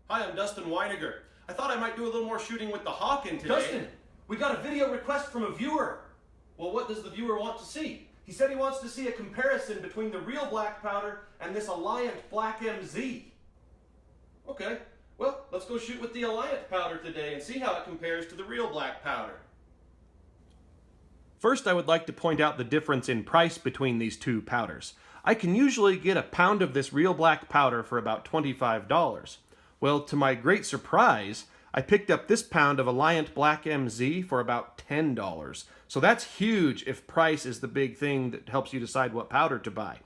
Hi, I'm Dustin Weiniger. I thought I might do a little more shooting with the Hawken today. Dustin, we got a video request from a viewer. Well, what does the viewer want to see? He said he wants to see a comparison between the real black powder and this Alliant Black MZ. Okay, well, let's go shoot with the Alliant powder today and see how it compares to the real black powder. First, I would like to point out the difference in price between these two powders. I can usually get a pound of this real black powder for about $25. Well, to my great surprise, I picked up this pound of Alliant Black MZ for about $10. So that's huge if price is the big thing that helps you decide what powder to buy.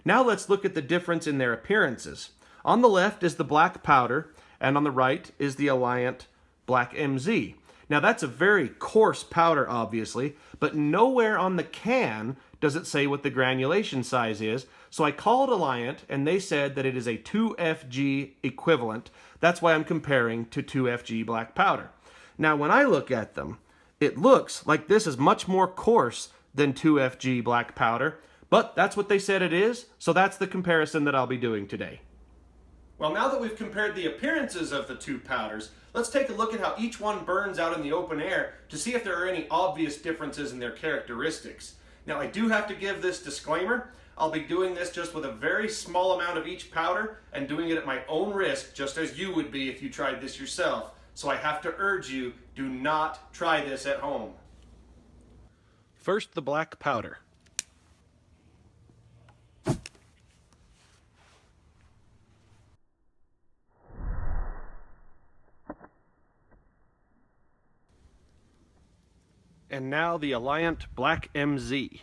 Now let's look at the difference in their appearances. On the left is the black powder, and on the right is the Alliant Black MZ. Now that's a very coarse powder, obviously, but nowhere on the can does it say what the granulation size is. So I called Alliant, and they said that it is a 2FG equivalent. That's why I'm comparing to 2FG black powder. Now when I look at them, it looks like this is much more coarse than 2FG black powder, but that's what they said it is, so that's the comparison that I'll be doing today. Well, now that we've compared the appearances of the two powders, let's take a look at how each one burns out in the open air to see if there are any obvious differences in their characteristics. Now, I do have to give this disclaimer. I'll be doing this just with a very small amount of each powder and doing it at my own risk, just as you would be if you tried this yourself. So I have to urge you, do not try this at home. First, the black powder. And now the Alliant Black MZ.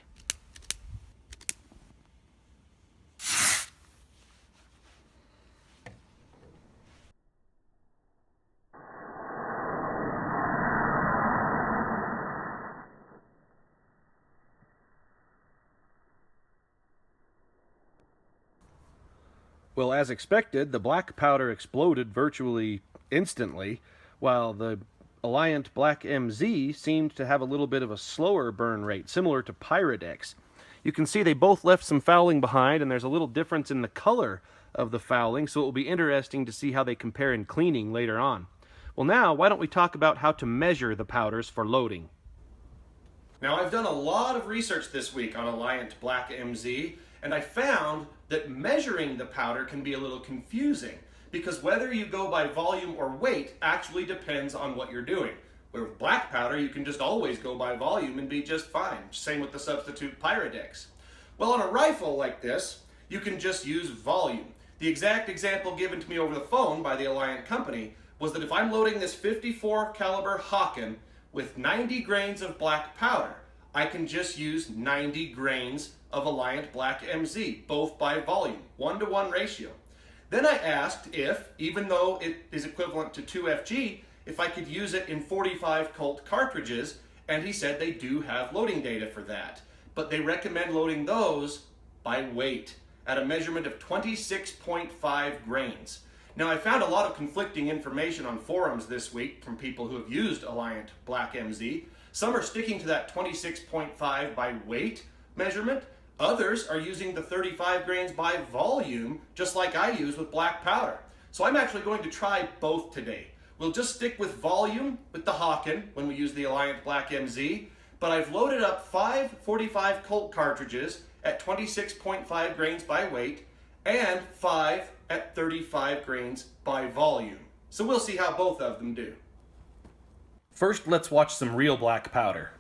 Well, as expected, the black powder exploded virtually instantly, while the Alliant Black MZ seemed to have a little bit of a slower burn rate, similar to Pyrodex. You can see they both left some fouling behind, and there's a little difference in the color of the fouling, so it will be interesting to see how they compare in cleaning later on. Well, now, why don't we talk about how to measure the powders for loading? Now, I've done a lot of research this week on Alliant Black MZ, and I found that measuring the powder can be a little confusing, because whether you go by volume or weight actually depends on what you're doing. Where with black powder, you can just always go by volume and be just fine. Same with the substitute Pyrodex. Well, on a rifle like this, you can just use volume. The exact example given to me over the phone by the Alliant company was that if I'm loading this 54 caliber Hawken with 90 grains of black powder, I can just use 90 grains of Alliant Black MZ, both by volume, 1-to-1 ratio. Then I asked if, even though it is equivalent to 2FG, if I could use it in 45 Colt cartridges, and he said they do have loading data for that. But they recommend loading those by weight, at a measurement of 26.5 grains. Now, I found a lot of conflicting information on forums this week from people who have used Alliant Black MZ. Some are sticking to that 26.5 by weight measurement. Others are using the 35 grains by volume, just like I use with black powder. So I'm actually going to try both today. We'll just stick with volume with the Hawken when we use the Alliant Black MZ, but I've loaded up 5 45 Colt cartridges at 26.5 grains by weight and 5 at 35 grains by volume. So we'll see how both of them do. First, let's watch some real black powder.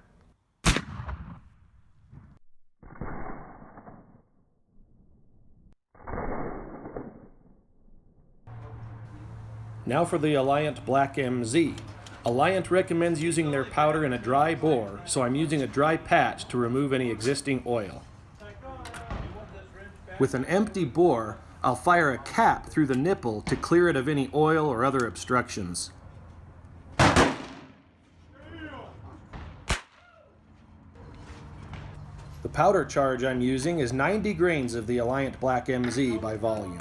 Now for the Alliant Black MZ. Alliant recommends using their powder in a dry bore, so I'm using a dry patch to remove any existing oil. With an empty bore, I'll fire a cap through the nipple to clear it of any oil or other obstructions. The powder charge I'm using is 90 grains of the Alliant Black MZ by volume.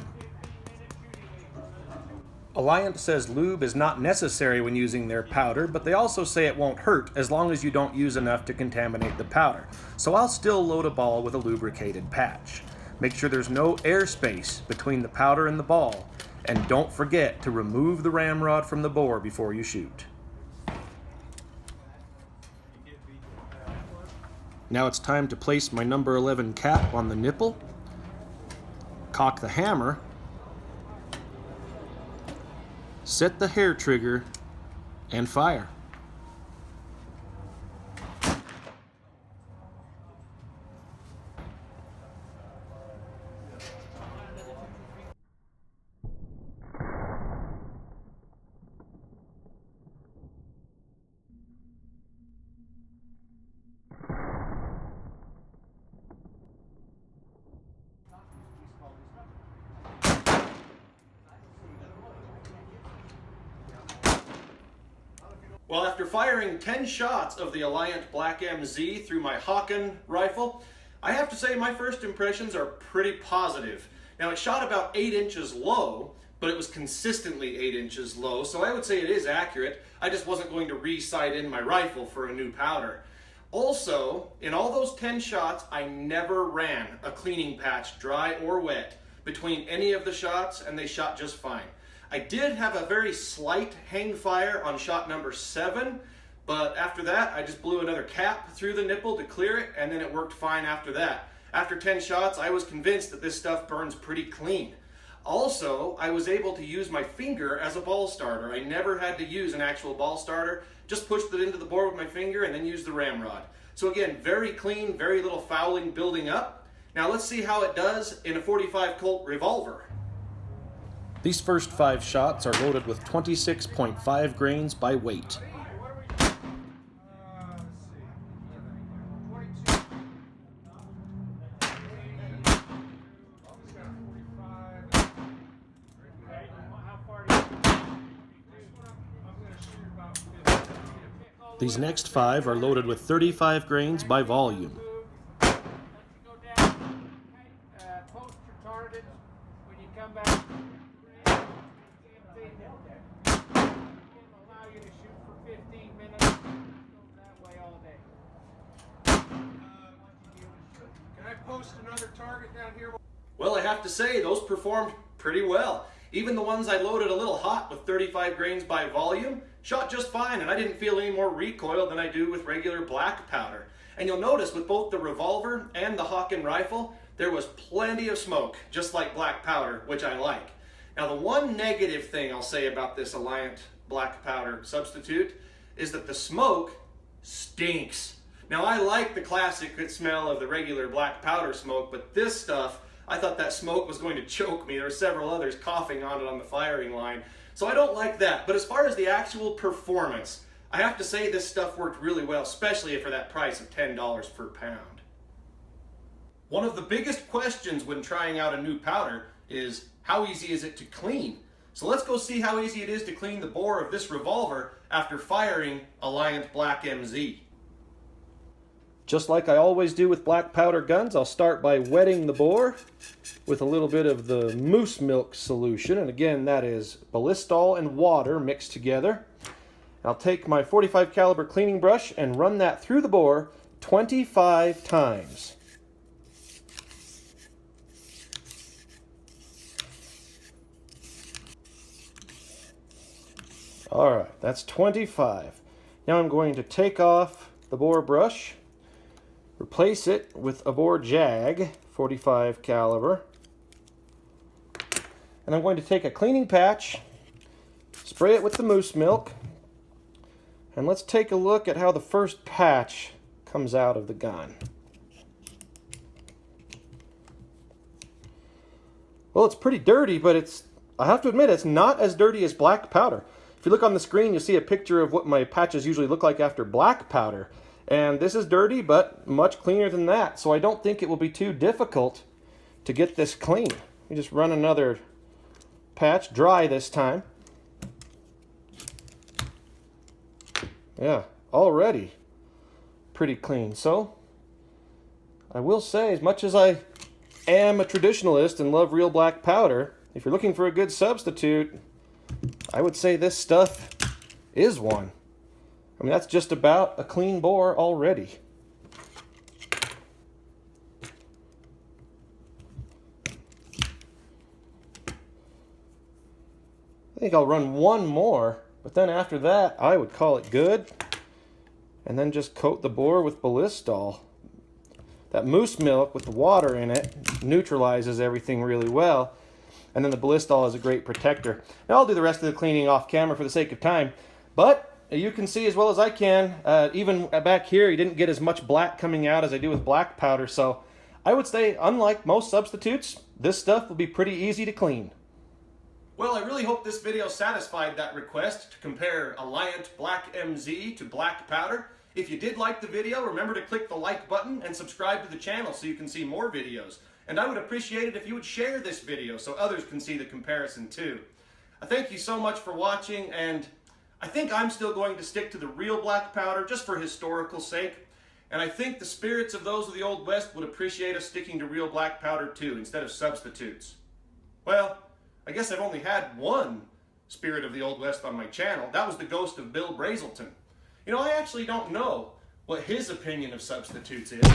Alliant says lube is not necessary when using their powder, but they also say it won't hurt as long as you don't use enough to contaminate the powder. So I'll still load a ball with a lubricated patch. Make sure there's no airspace between the powder and the ball, And don't forget to remove the ramrod from the bore before you shoot. Now it's time to place my number 11 cap on the nipple, cock the hammer, set the hair trigger, and fire. Well, after firing 10 shots of the Alliant Black MZ through my Hawken rifle, I have to say my first impressions are pretty positive. Now, it shot about 8 inches low, but it was consistently 8 inches low, so I would say it is accurate. I just wasn't going to re-sight in my rifle for a new powder. Also, in all those 10 shots, I never ran a cleaning patch, dry or wet, between any of the shots, and they shot just fine. I did have a very slight hang fire on shot number 7, but after that I just blew another cap through the nipple to clear it, and then it worked fine after that. After 10 shots, I was convinced that this stuff burns pretty clean. Also, I was able to use my finger as a ball starter. I never had to use an actual ball starter, just pushed it into the bore with my finger and then used the ramrod. So again, very clean, very little fouling building up. Now let's see how it does in a 45 Colt revolver. These first 5 shots are loaded with 26.5 grains by weight. These next 5 are loaded with 35 grains by volume. Well, I have to say, those performed pretty well. Even the ones I loaded a little hot with 35 grains by volume shot just fine, and I didn't feel any more recoil than I do with regular black powder. And you'll notice with both the Revolver and the Hawken rifle, there was plenty of smoke, just like black powder, which I like. Now, the one negative thing I'll say about this Alliant black powder substitute is that the smoke stinks. Now, I like the classic smell of the regular black powder smoke, but this stuff, I thought that smoke was going to choke me. There were several others coughing on it on the firing line. So I don't like that. But as far as the actual performance, I have to say this stuff worked really well, especially for that price of $10 per pound. One of the biggest questions when trying out a new powder is how easy is it to clean? So let's go see how easy it is to clean the bore of this Revolver after firing Alliant Black MZ. Just like I always do with black powder guns, I'll start by wetting the bore with a little bit of the moose milk solution. And again, that is ballistol and water mixed together. I'll take my .45 caliber cleaning brush and run that through the bore 25 times. All right, that's 25. Now I'm going to take off the bore brush, replace it with a bore jag, .45 caliber, and I'm going to take a cleaning patch, spray it with the moose milk, and let's take a look at how the first patch comes out of the gun. Well, it's pretty dirty, but I have to admit, it's not as dirty as black powder. If you look on the screen, you'll see a picture of what my patches usually look like after black powder. And this is dirty, but much cleaner than that. So I don't think it will be too difficult to get this clean. You just run another patch, dry this time. Yeah, already pretty clean. So I will say, as much as I am a traditionalist and love real black powder, if you're looking for a good substitute, I would say this stuff is one. I mean, that's just about a clean bore already. I think I'll run one more, but then after that, I would call it good. And then just coat the bore with Ballistol. That moose milk with the water in it neutralizes everything really well. And then the Ballistol is a great protector. Now I'll do the rest of the cleaning off camera for the sake of time. But you can see as well as I can, even back here, you didn't get as much black coming out as I do with black powder. So I would say, unlike most substitutes, this stuff will be pretty easy to clean. Well, I really hope this video satisfied that request to compare Alliant Black MZ to black powder. If you did like the video, remember to click the like button and subscribe to the channel so you can see more videos. And I would appreciate it if you would share this video so others can see the comparison too. I thank you so much for watching, and I think I'm still going to stick to the real black powder just for historical sake. And I think the spirits of those of the Old West would appreciate us sticking to real black powder too, instead of substitutes. Well, I guess I've only had one spirit of the Old West on my channel. That was the ghost of Bill Brazelton. You know, I actually don't know what his opinion of substitutes is.